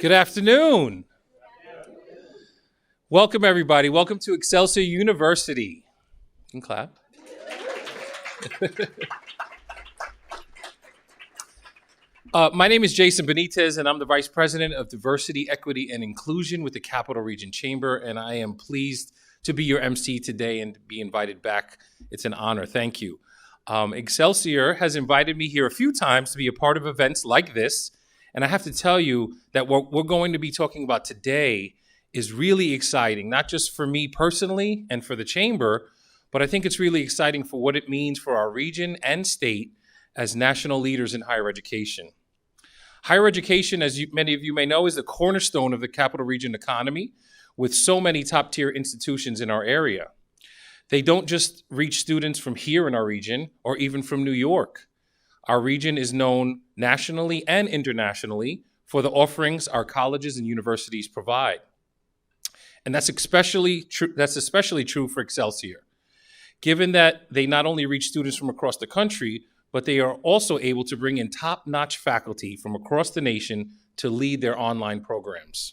Good afternoon. Welcome, everybody. Welcome to Excelsior University. You can clap. My name is Jason Benitez, and I'm the Vice President of Diversity, Equity, and Inclusion with the Capital Region Chamber, and I am pleased to be your MC today and be invited back. It's an honor. Thank you. Excelsior has invited me here a few times to be a part of events like this, and I have to tell you that what we're going to be talking about today is really exciting, not just for me personally and for the Chamber, but I think it's really exciting for what it means for our region and state as national leaders in higher education. Higher education, as many of you may know, is the cornerstone of the Capital Region economy with so many top-tier institutions in our area. They don't just reach students from here in our region or even from New York. Our region is known nationally and internationally for the offerings our colleges and universities provide. And that's especially true for Excelsior, given that they not only reach students from across the country, but they are also able to bring in top-notch faculty from across the nation to lead their online programs.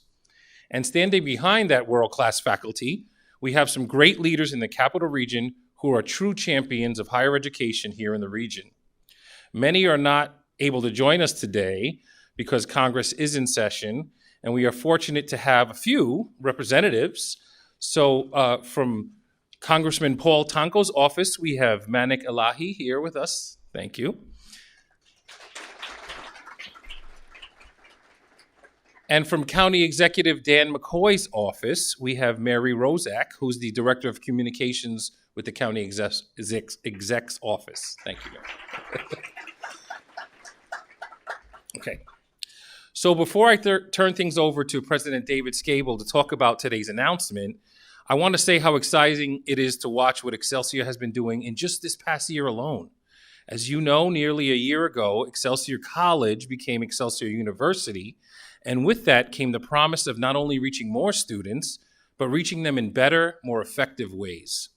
And standing behind that world-class faculty, we have some great leaders in the Capital Region who are true champions of higher education here in the region. Many are not able to join us today because Congress is in session, and we are fortunate to have a few representatives. So from Congressman Paul Tonko's office, we have Manik Elahi here with us. Thank you. And from County Executive Dan McCoy's office, we have Mary Rozak, who's the Director of Communications with the County Exec's office. Thank you, Mary. Okay. So before I turn things over to President David Scable to talk about today's announcement, I want to say how exciting it is to watch what Excelsior has been doing in just this past year alone. As you know, nearly a year ago, Excelsior College became Excelsior University, and with that came the promise of not only reaching more students, but reaching them in better, more effective ways.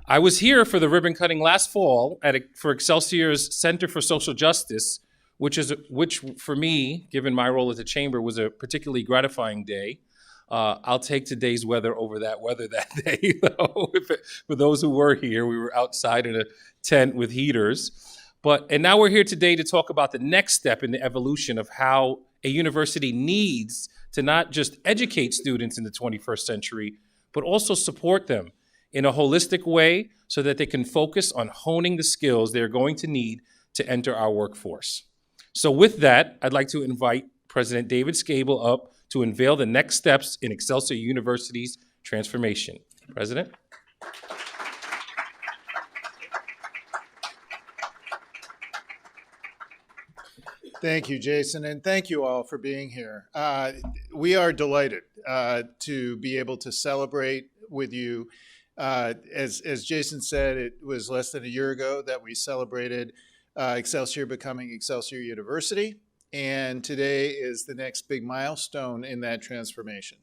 I was here for the ribbon cutting last fall for Excelsior's Center for Social Justice, which for me, given my role at the Chamber, was a particularly gratifying day. I'll take today's weather over that weather that day, though. For those who were here, we were outside in a tent with heaters. And now we're here today to talk about the next step in the evolution of how a university needs to not just educate students in the 21st century, but also support them in a holistic way so that they can focus on honing the skills they're going to need to enter our workforce. So with that, I'd like to invite President David Scable up to unveil the next steps in Excelsior University's transformation. President? Thank you, Jason, and thank you all for being here. We are delighted to be able to celebrate with you. As Jason said, it was less than a year ago that we celebrated Excelsior becoming Excelsior University. And today is the next big milestone in that transformation.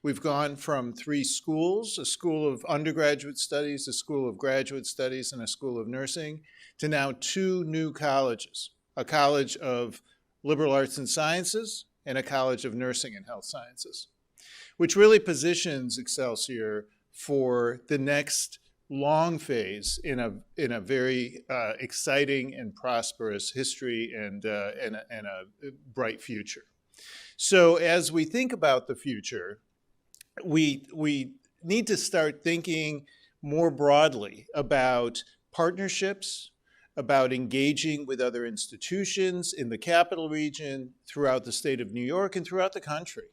We've gone from 3 schools, a school of undergraduate studies, a school of graduate studies, and a school of nursing, to now 2 new colleges, a college of liberal arts and sciences and a college of nursing and health sciences, which really positions Excelsior for the next long phase in a very exciting and prosperous history and a bright future. So as we think about the future, we need to start thinking more broadly about partnerships, about engaging with other institutions in the Capital Region, throughout the state of New York, and throughout the country.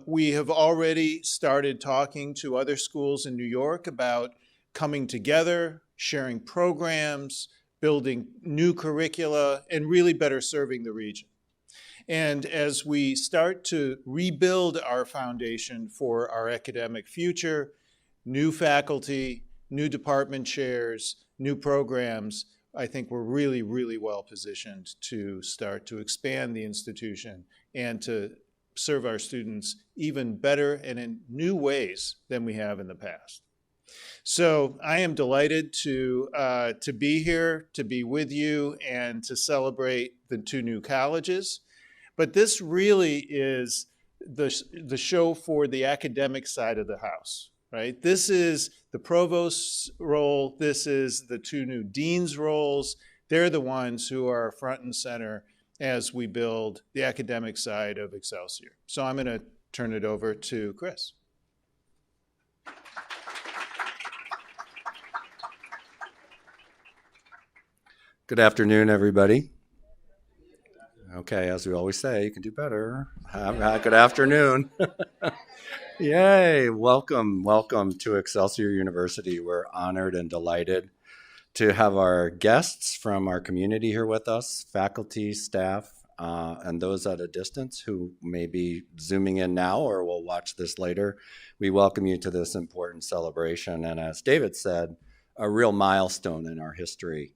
We have already started talking to other schools in New York about coming together, sharing programs, building new curricula, and really better serving the region. And as we start to rebuild our foundation for our academic future, new faculty, new department chairs, new programs, I think we're really, really well positioned to start to expand the institution and to serve our students even better and in new ways than we have in the past. So I am delighted to be here, to be with you, and to celebrate the 2 new colleges. But this really is the show for the academic side of the house, right? This is the provost's role. This is the two new deans' roles. They're the ones who are front and center as we build the academic side of Excelsior. So I'm going to turn it over to Chris. Good afternoon, everybody. Okay, as we always say, you can do better. Good afternoon. Yay, welcome to Excelsior University. We're honored and delighted to have our guests from our community here with us, faculty, staff, and those at a distance who may be zooming in now or will watch this later. We welcome you to this important celebration, and as David said, a real milestone in our history.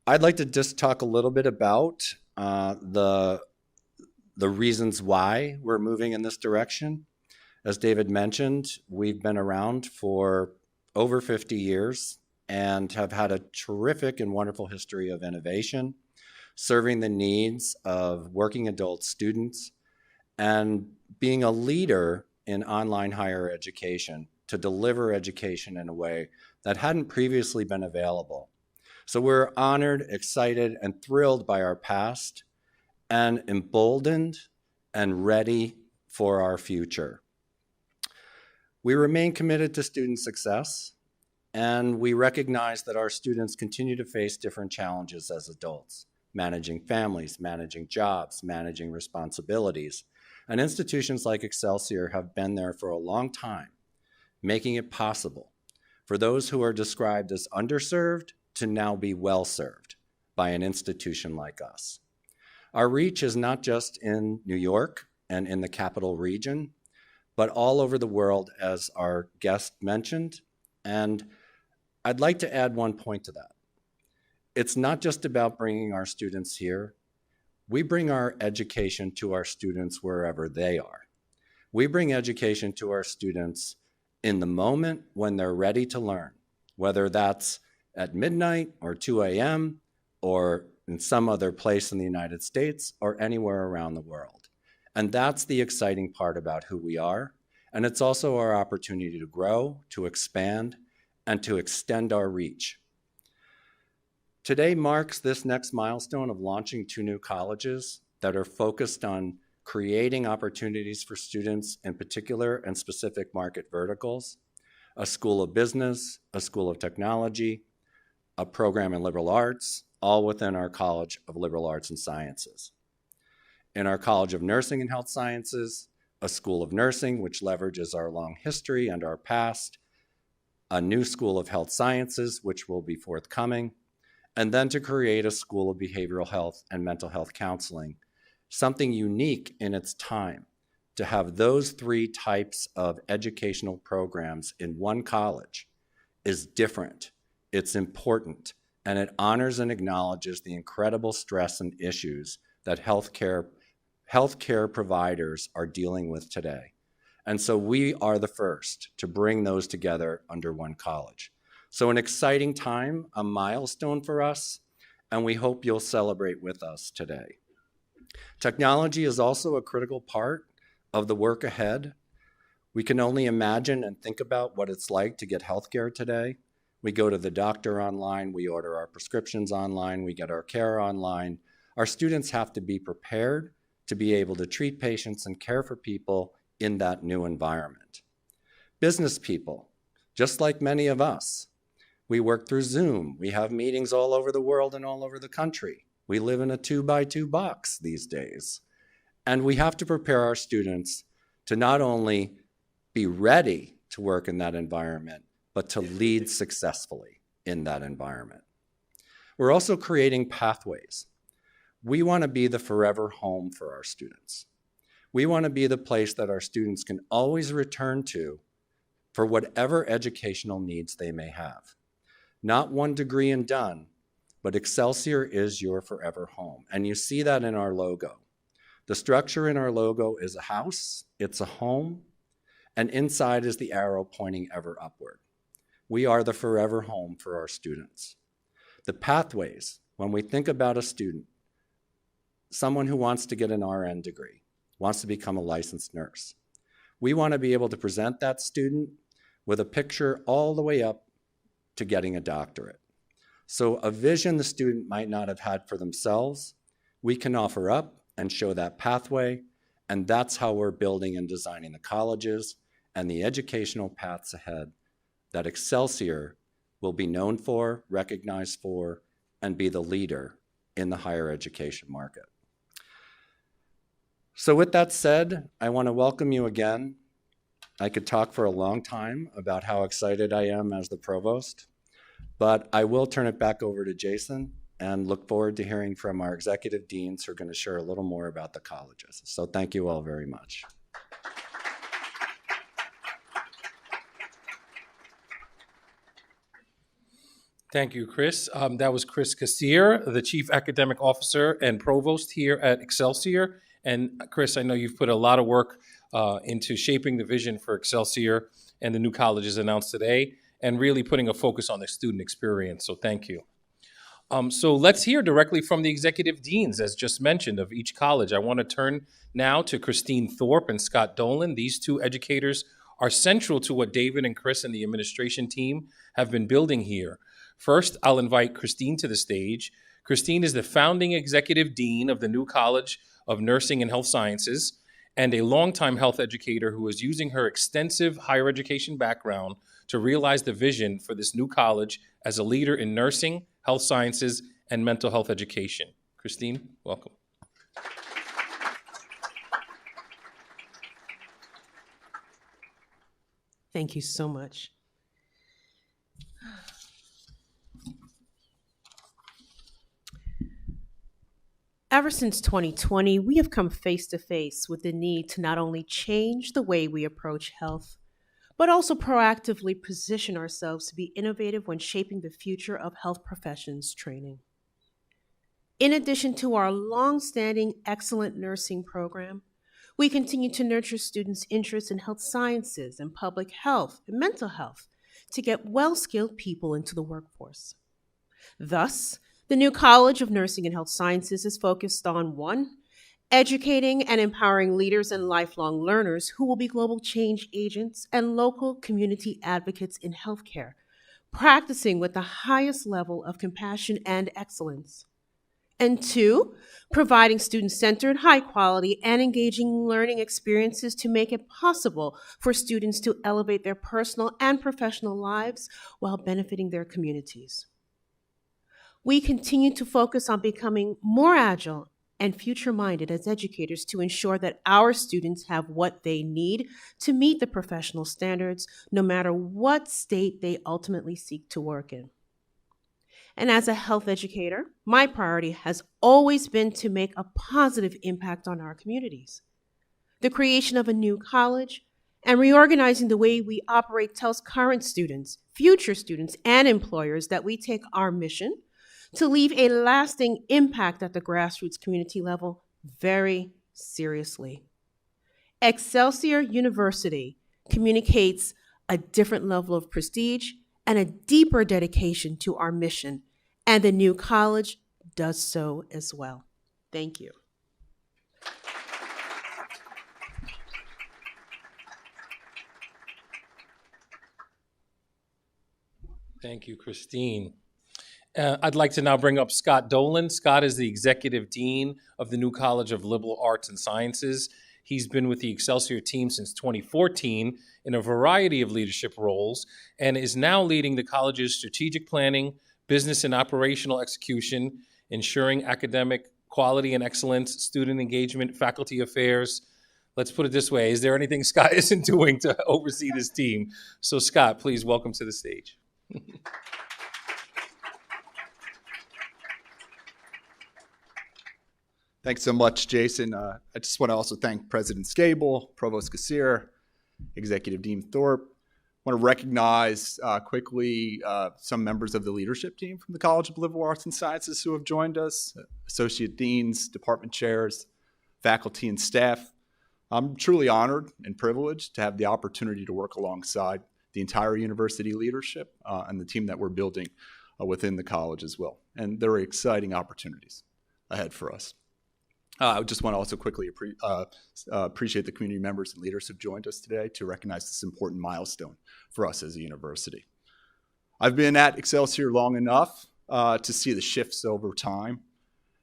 I'd like to just talk a little bit about the reasons why we're moving in this direction. As David mentioned, we've been around for over 50 years and have had a terrific and wonderful history of innovation, serving the needs of working adult students, and being a leader in online higher education to deliver education in a way that hadn't previously been available. So we're honored, excited, and thrilled by our past, and emboldened and ready for our future. We remain committed to student success, and we recognize that our students continue to face different challenges as adults, managing families, managing jobs, managing responsibilities. And institutions like Excelsior have been there for a long time, making it possible for those who are described as underserved to now be well served by an institution like us. Our reach is not just in New York and in the capital region, but all over the world, as our guest mentioned. And I'd like to add one point to that. It's not just about bringing our students here. We bring our education to our students wherever they are. We bring education to our students in the moment when they're ready to learn, whether that's at midnight or 2 a.m. or in some other place in the United States or anywhere around the world. And that's the exciting part about who we are. And it's also our opportunity to grow, to expand, and to extend our reach. Today marks this next milestone of launching 2 new colleges that are focused on creating opportunities for students in particular and specific market verticals, a school of business, a school of technology, a program in liberal arts, all within our College of Liberal Arts and Sciences. In our College of Nursing and Health Sciences, a School of Nursing, which leverages our long history and our past, a new School of Health Sciences, which will be forthcoming, and then to create a School of Behavioral Health and Mental Health Counseling, something unique in its time. To have those 3 types of educational programs in one college is different. It's important, and it honors and acknowledges the incredible stress and issues that healthcare providers are dealing with today. And so we are the first to bring those together under one college. So an exciting time, a milestone for us, and we hope you'll celebrate with us today. Technology is also a critical part of the work ahead. We can only imagine and think about what it's like to get healthcare today. We go to the doctor online, we order our prescriptions online, we get our care online. Our students have to be prepared to be able to treat patients and care for people in that new environment. Business people, just like many of us, we work through Zoom. We have meetings all over the world and all over the country. We live in a 2x2 box these days. And we have to prepare our students to not only be ready to work in that environment, but to lead successfully in that environment. We're also creating pathways. We want to be the forever home for our students. We want to be the place that our students can always return to for whatever educational needs they may have. Not one degree and done, but Excelsior is your forever home. And you see that in our logo. The structure in our logo is a house, it's a home, and inside is the arrow pointing ever upward. We are the forever home for our students. The pathways, when we think about a student, someone who wants to get an RN degree, wants to become a licensed nurse. We want to be able to present that student with a picture all the way up to getting a doctorate. So a vision the student might not have had for themselves, we can offer up and show that pathway, and that's how we're building and designing the colleges and the educational paths ahead that Excelsior will be known for, recognized for, and be the leader in the higher education market. So with that said, I want to welcome you again. I could talk for a long time about how excited I am as the provost, but I will turn it back over to Jason and look forward to hearing from our executive deans who are going to share a little more about the colleges. So thank you all very much. Thank you, Chris. That was Chris Kassir, the Chief Academic Officer and Provost here at Excelsior. And Chris, I know you've put a lot of work into shaping the vision for Excelsior and the new colleges announced today, and really putting a focus on the student experience. So thank you. So let's hear directly from the executive deans, as just mentioned, of each college. I want to turn now to Christine Thorpe and Scott Dolan. These two educators are central to what David and Chris and the administration team have been building here. First, I'll invite Christine to the stage. Christine is the founding executive dean of the new College of Nursing and Health Sciences and a longtime health educator who is using her extensive higher education background to realize the vision for this new college as a leader in nursing, health sciences, and mental health education. Christine, welcome. Thank you so much. Ever since 2020, we have come face to face with the need to not only change the way we approach health, but also proactively position ourselves to be innovative when shaping the future of health professions training. In addition to our long-standing excellent nursing program, we continue to nurture students' interest in health sciences and public health and mental health to get well-skilled people into the workforce. Thus, the new College of Nursing and Health Sciences is focused on 1, educating and empowering leaders and lifelong learners who will be global change agents and local community advocates in healthcare, practicing with the highest level of compassion and excellence. And 2, providing student-centered, high-quality, and engaging learning experiences to make it possible for students to elevate their personal and professional lives while benefiting their communities. We continue to focus on becoming more agile and future-minded as educators to ensure that our students have what they need to meet the professional standards, no matter what state they ultimately seek to work in. And as a health educator, my priority has always been to make a positive impact on our communities. The creation of a new college and reorganizing the way we operate tells current students, future students, and employers that we take our mission to leave a lasting impact at the grassroots community level very seriously. Excelsior University communicates a different level of prestige and a deeper dedication to our mission, and the new college does so as well. Thank you. Thank you, Christine. I'd like to now bring up Scott Dolan. Scott is the Executive Dean of the new College of Liberal Arts and Sciences. He's been with the Excelsior team since 2014 in a variety of leadership roles and is now leading the college's strategic planning, business and operational execution, ensuring academic quality and excellence, student engagement, faculty affairs. Let's put it this way, is there anything Scott isn't doing to oversee this team? So Scott, please welcome to the stage. Thanks so much, Jason. I just want to also thank President Scable, Provost Kassir, Executive Dean Thorpe. I want to recognize quickly some members of the leadership team from the College of Liberal Arts and Sciences who have joined us, associate deans, department chairs, faculty, and staff. I'm truly honored and privileged to have the opportunity to work alongside the entire university leadership and the team that we're building within the college as well. And there are exciting opportunities ahead for us. I just want to also quickly appreciate the community members and leaders who've joined us today to recognize this important milestone for us as a university. I've been at Excelsior long enough to see the shifts over time,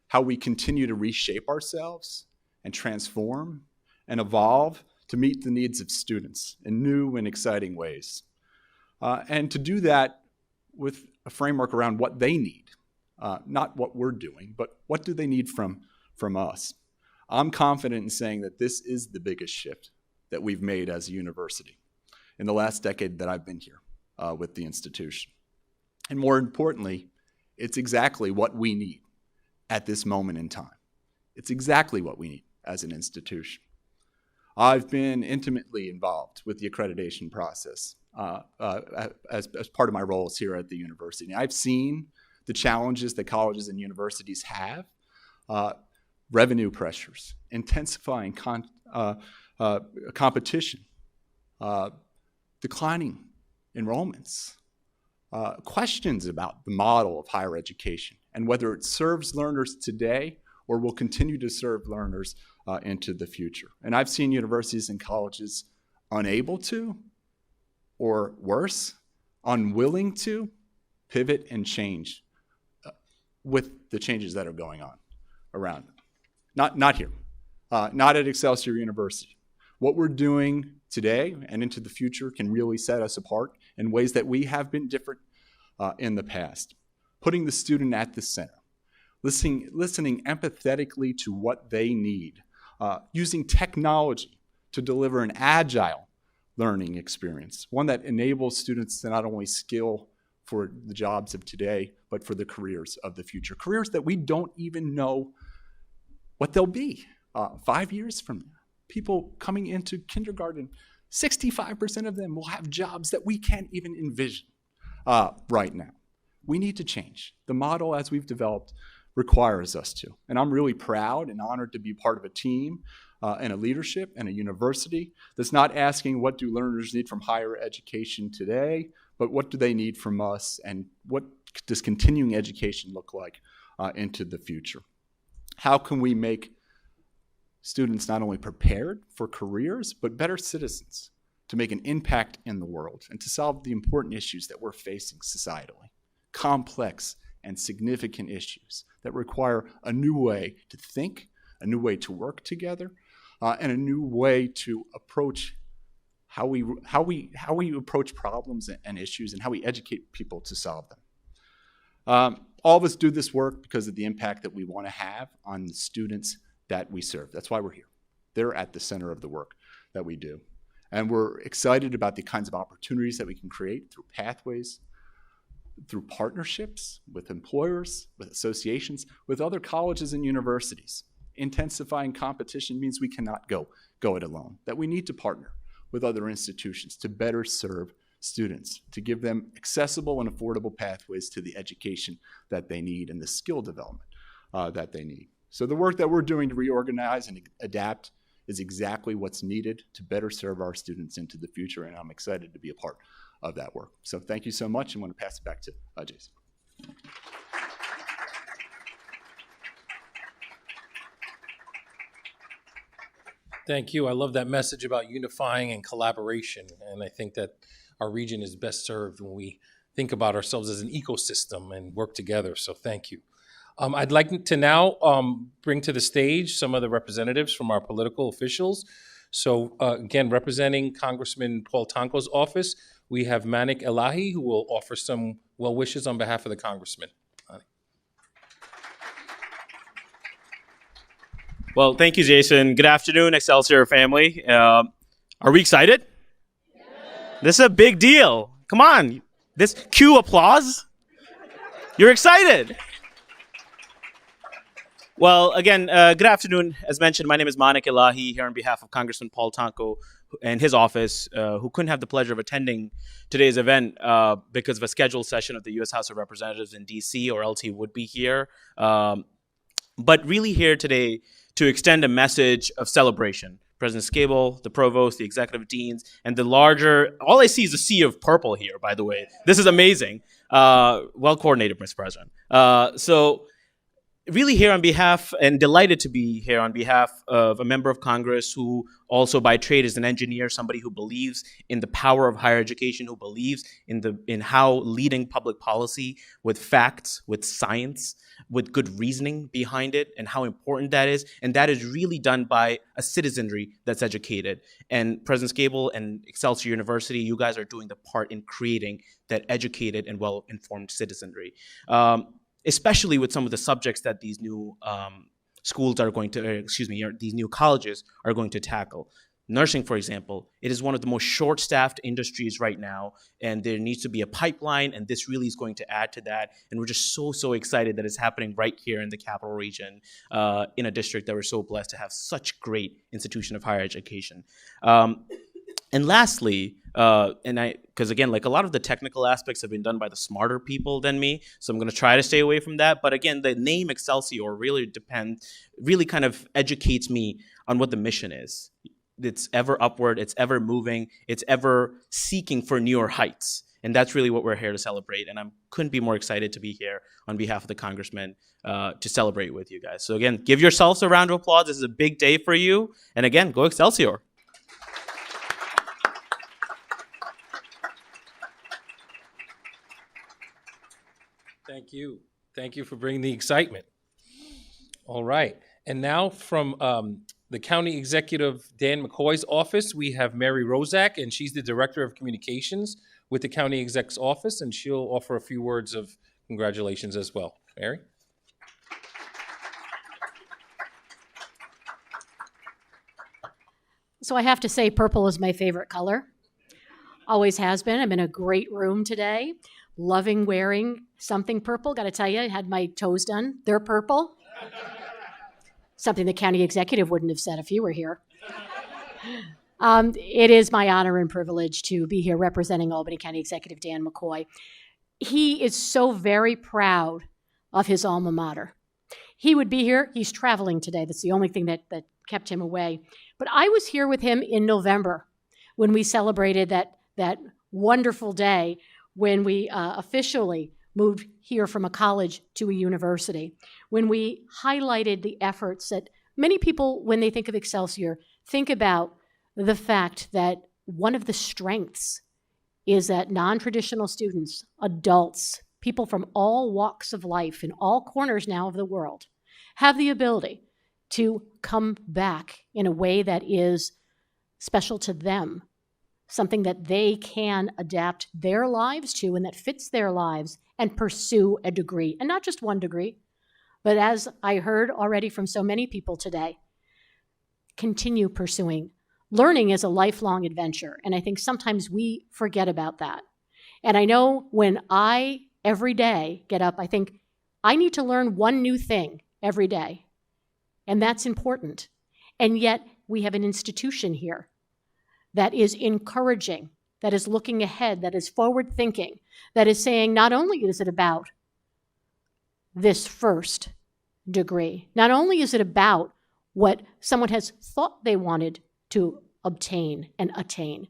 how we continue to reshape ourselves and transform and evolve to meet the needs of students in new and exciting ways. And to do that with a framework around what they need, not what we're doing, but what do they need from us. I'm confident in saying that this is the biggest shift that we've made as a university in the last decade that I've been here with the institution. And more importantly, it's exactly what we need at this moment in time. It's exactly what we need as an institution. I've been intimately involved with the accreditation process as part of my roles here at the university. I've seen the challenges that colleges and universities have, revenue pressures, intensifying competition, declining enrollments, questions about the model of higher education and whether it serves learners today or will continue to serve learners into the future. And I've seen universities and colleges unable to, or worse, unwilling to pivot and change with the changes that are going on around them. Not here, not at Excelsior University. What we're doing today and into the future can really set us apart in ways that we have been different in the past. Putting the student at the center, listening empathetically to what they need, using technology to deliver an agile learning experience, one that enables students to not only skill for the jobs of today, but for the careers of the future. Careers that we don't even know what they'll be 5 years from now. People coming into kindergarten, 65% of them will have jobs that we can't even envision right now. We need to change. The model as we've developed requires us to. And I'm really proud and honored to be part of a team and a leadership and a university that's not asking what do learners need from higher education today, but what do they need from us and what does continuing education look like into the future? How can we make students not only prepared for careers, but better citizens to make an impact in the world and to solve the important issues that we're facing societally? Complex and significant issues that require a new way to think, a new way to work together, and a new way to approach how we approach problems and issues and how we educate people to solve them. All of us do this work because of the impact that we want to have on the students that we serve. That's why we're here. They're at the center of the work that we do. And we're excited about the kinds of opportunities that we can create through pathways, through partnerships with employers, with associations, with other colleges and universities. Intensifying competition means we cannot go it alone, that we need to partner with other institutions to better serve students, to give them accessible and affordable pathways to the education that they need and the skill development that they need. So the work that we're doing to reorganize and adapt is exactly what's needed to better serve our students into the future, and I'm excited to be a part of that work. So thank you so much, and I want to pass it back to Jason. Thank you. I love that message about unifying and collaboration, and I think that our region is best served when we think about ourselves as an ecosystem and work together, so thank you. I'd like to now bring to the stage some of the representatives from our political officials. So again, representing Congressman Paul Tonko's office, we have Manik Elahi, who will offer some well wishes on behalf of the congressman. Well, thank you, Jason. Good afternoon, Excelsior family. Are we excited? Yeah. This is a big deal. Come on. This cue applause. You're excited. Well, again, good afternoon. As mentioned, my name is Manik Elahi here on behalf of Congressman Paul Tonko and his office, who couldn't have the pleasure of attending today's event because of a scheduled session of the U.S. House of Representatives in D.C., or else he would be here. But really here today to extend a message of celebration. President Scable, the provost, the executive deans, and the larger, all I see is a sea of purple here, by the way. This is amazing. Well coordinated, Mr. President. So really here on behalf, and delighted to be here on behalf of a member of Congress who also by trade is an engineer, somebody who believes in the power of higher education, who believes in how leading public policy with facts, with science, with good reasoning behind it, and how important that is. And that is really done by a citizenry that's educated. And President Scable and Excelsior University, you guys are doing the part in creating that educated and well-informed citizenry. Especially with some of the subjects that these new schools are going to, these new colleges are going to tackle. Nursing, for example, it is one of the most short-staffed industries right now, and there needs to be a pipeline, and this really is going to add to that. And we're just so excited that it's happening right here in the capital region, in a district that we're so blessed to have such great institution of higher education. And lastly, because again, like a lot of the technical aspects have been done by the smarter people than me, so I'm going to try to stay away from that. But again, the name Excelsior really kind of educates me on what the mission is. It's ever upward, it's ever moving, it's ever seeking for newer heights. And that's really what we're here to celebrate. And I couldn't be more excited to be here on behalf of the congressman to celebrate with you guys. So again, give yourselves a round of applause. This is a big day for you. And again, go Excelsior. Thank you. Thank you for bringing the excitement. All right. And now from the County Executive Dan McCoy's office, we have Mary Rozak, and she's the Director of Communications with the County Exec's office, and she'll offer a few words of congratulations as well. Mary? So I have to say purple is my favorite color. Always has been. I'm in a great room today. Loving wearing something purple. Got to tell you, I had my toes done. They're purple. Something the county executive wouldn't have said if you were here. It is my honor and privilege to be here representing Albany County Executive Dan McCoy. He is so very proud of his alma mater. He would be here. He's traveling today. That's the only thing that kept him away. But I was here with him in November when we celebrated that wonderful day when we officially moved here from a college to a university, when we highlighted the efforts that many people, when they think of Excelsior, think about the fact that one of the strengths is that non-traditional students, adults, people from all walks of life in all corners now of the world have the ability to come back in a way that is special to them, something that they can adapt their lives to and that fits their lives and pursue a degree. And not just one degree, but as I heard already from so many people today, continue pursuing. Learning is a lifelong adventure, and I think sometimes we forget about that. And I know when I, every day, get up, I think, I need to learn one new thing every day, and that's important. And yet, we have an institution here that is encouraging, that is looking ahead, that is forward-thinking, that is saying not only is it about this first degree, not only is it about what someone has thought they wanted to obtain and attain,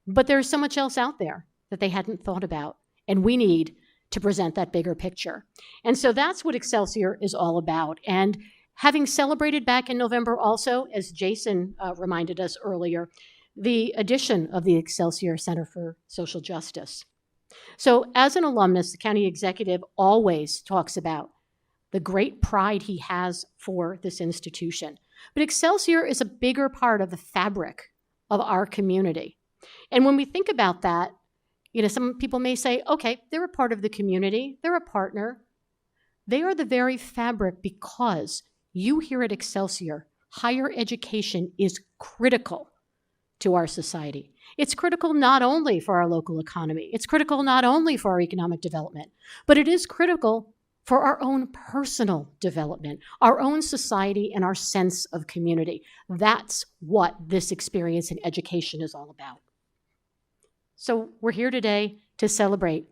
but there's so much else out there that they hadn't thought about, and we need to present that bigger picture. And so that's what Excelsior is all about. And having celebrated back in November also, as Jason reminded us earlier, the addition of the Excelsior Center for Social Justice. So as an alumnus, the county executive always talks about the great pride he has for this institution. But Excelsior is a bigger part of the fabric of our community. And when we think about that, some people may say, okay, they're a part of the community, they're a partner. They are the very fabric because you here at Excelsior, higher education is critical to our society. It's critical not only for our local economy, it's critical not only for our economic development, but it is critical for our own personal development, our own society, and our sense of community. That's what this experience in education is all about. So we're here today to celebrate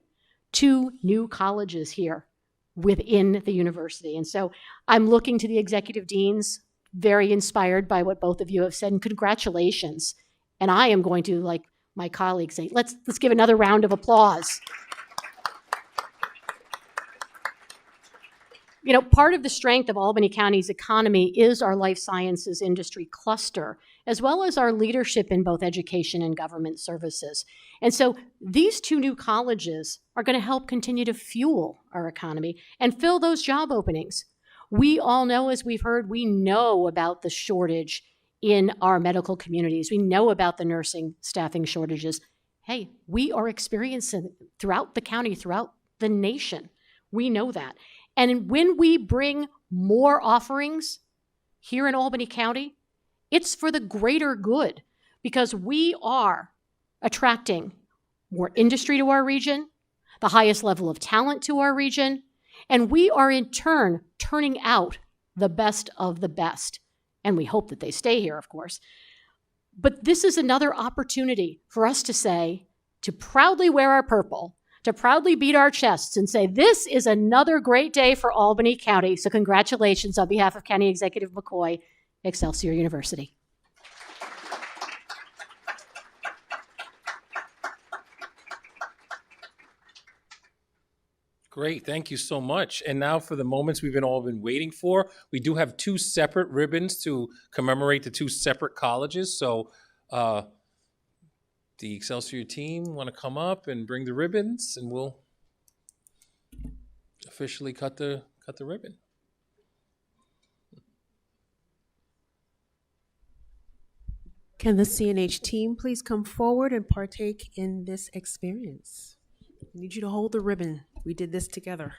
2 new colleges here within the university. And so I'm looking to the executive deans, very inspired by what both of you have said, and congratulations. And I am going to, like my colleagues, say, let's give another round of applause. You know, part of the strength of Albany County's economy is our life sciences industry cluster, as well as our leadership in both education and government services. And so these two new colleges are going to help continue to fuel our economy and fill those job openings. We all know, as we've heard, we know about the shortage in our medical communities. We know about the nursing staffing shortages. Hey, we are experiencing throughout the county, throughout the nation. We know that. And when we bring more offerings here in Albany County, it's for the greater good because we are attracting more industry to our region, the highest level of talent to our region, and we are in turn turning out the best of the best. And we hope that they stay here, of course. But this is another opportunity for us to say, to proudly wear our purple, to proudly beat our chests and say, this is another great day for Albany County. So congratulations on behalf of County Executive McCoy, Excelsior University. Great, thank you so much. And now for the moments we've all been waiting for. We do have two separate ribbons to commemorate the two separate colleges. So the Excelsior team want to come up and bring the ribbons, and we'll officially cut the ribbon. Can the CNH team please come forward and partake in this experience? I need you to hold the ribbon. We did this together.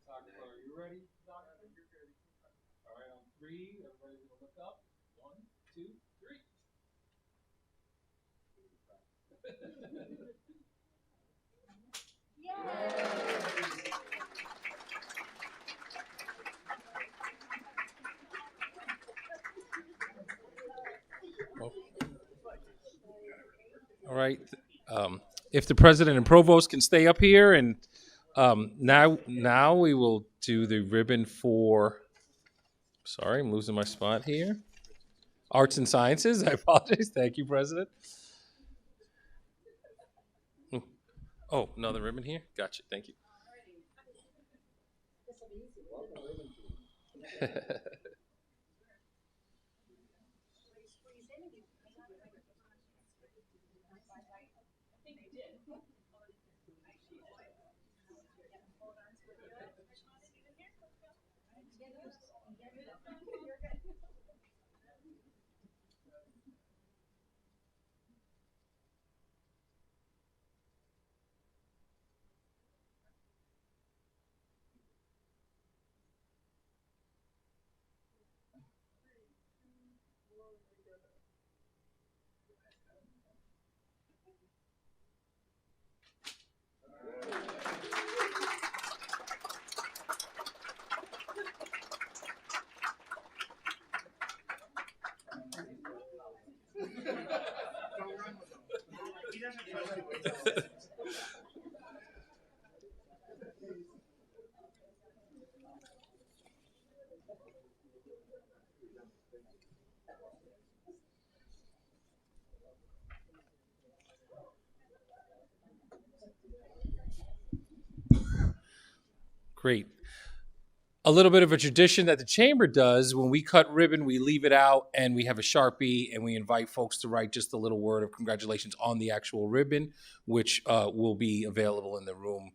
Are you ready, Doctor? All right, on three, everybody's gonna look up. 1, 2, 3. All right. If the president and provost can stay up here, and now we will do the ribbon for. Sorry, I'm losing my spot here. Arts and Sciences. I apologize. Thank you, President. Oh, another ribbon here. Gotcha. Thank you. Great. a little bit of a tradition that the chamber does. When we cut ribbon, we leave it out and we have a Sharpie and we invite folks to write just a little word of congratulations on the actual ribbon, which will be available in the room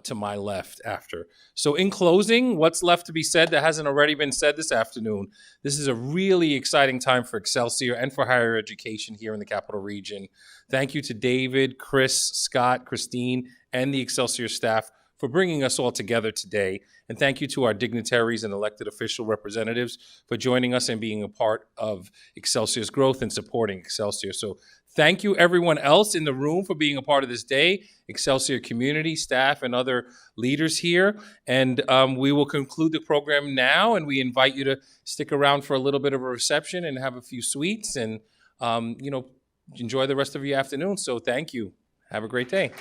to my left after. So in closing, what's left to be said that hasn't already been said this afternoon? This is a really exciting time for Excelsior and for higher education here in the Capital Region. Thank you to David, Chris, Scott, Christine, and the Excelsior staff for bringing us all together today. And thank you to our dignitaries and elected official representatives for joining us and being a part of Excelsior's growth and supporting Excelsior. So thank you everyone else in the room for being a part of this day, Excelsior community, staff, and other leaders here. And we will conclude the program now, and we invite you to stick around for a little bit of a reception and have a few sweets and, enjoy the rest of your afternoon. So thank you. Have a great day.